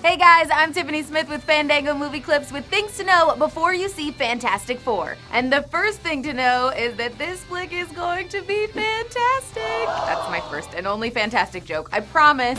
Hey guys, I'm Tiffany Smith with Fandango Movie Clips with things to know before you see Fantastic Four. And the first thing to know is that this flick is going to be fantastic. That's my first and only fantastic joke, I promise.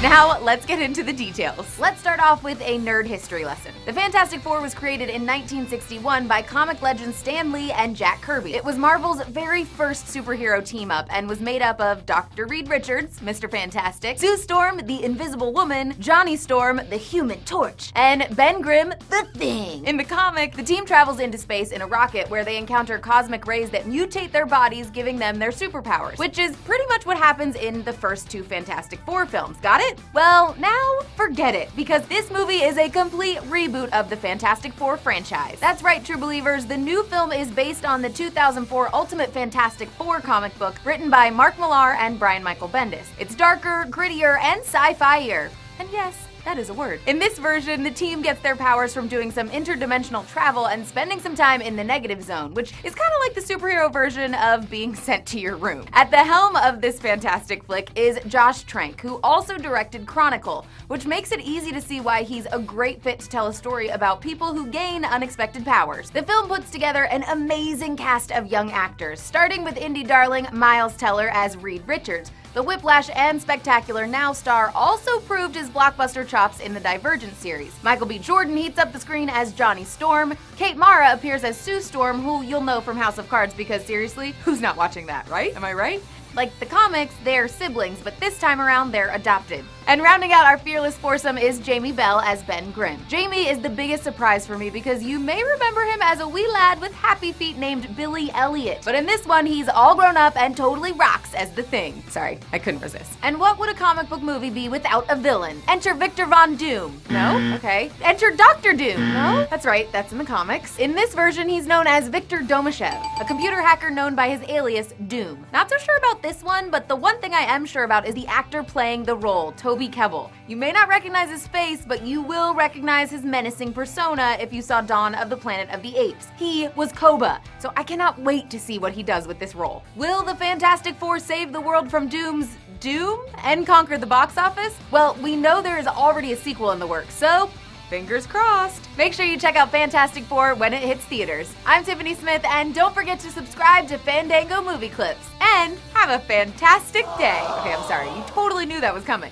Now, let's get into the details. Let's start off with a nerd history lesson. The Fantastic Four was created in 1961 by comic legends Stan Lee and Jack Kirby. It was Marvel's very first superhero team-up and was made up of Dr. Reed Richards, Mr. Fantastic, Sue Storm, the Invisible Woman, Johnny Storm, the Human Torch, and Ben Grimm, the Thing. In the comic, the team travels into space in a rocket where they encounter cosmic rays that mutate their bodies, giving them their superpowers, which is pretty much what happens in the first two Fantastic Four films. Got it? Well, now forget it, because this movie is a complete reboot of the Fantastic Four franchise. That's right, true believers, the new film is based on the 2004 Ultimate Fantastic Four comic book written by Mark Millar and Brian Michael Bendis. It's darker, grittier, and sci-fi-ier. And yes, that is a word. In this version, the team gets their powers from doing some interdimensional travel and spending some time in the negative zone, which is kind of like the superhero version of being sent to your room. At the helm of this fantastic flick is Josh Trank, who also directed Chronicle, which makes it easy to see why he's a great fit to tell a story about people who gain unexpected powers. The film puts together an amazing cast of young actors, starting with indie darling Miles Teller as Reed Richards. The Whiplash and Spectacular Now star also proved his blockbuster chops in the Divergent series. Michael B. Jordan heats up the screen as Johnny Storm. Kate Mara appears as Sue Storm, who you'll know from House of Cards because seriously, who's not watching that, right? Am I right? Like the comics, they're siblings, but this time around, they're adopted. And rounding out our fearless foursome is Jamie Bell as Ben Grimm. Jamie is the biggest surprise for me because you may remember him as a wee lad with happy feet named Billy Elliot. But in this one, he's all grown up and totally rocks as the Thing. Sorry, I couldn't resist. And what would a comic book movie be without a villain? Enter Victor Von Doom. No? Okay. Enter Dr. Doom. No? That's right, that's in the comics. In this version, he's known as Victor Domashev, a computer hacker known by his alias Doom. Not so sure about this one, but the one thing I am sure about is the actor playing the role, Toby Kebbell. You may not recognize his face, but you will recognize his menacing persona if you saw Dawn of the Planet of the Apes. He was Koba, so I cannot wait to see what he does with this role. Will the Fantastic Four save the world from Doom's doom and conquer the box office? Well, we know there is already a sequel in the works, so fingers crossed. Make sure you check out Fantastic Four when it hits theaters. I'm Tiffany Smith, and don't forget to subscribe to Fandango Movie Clips. And have a fantastic day. Okay, I'm sorry, you totally knew that was coming.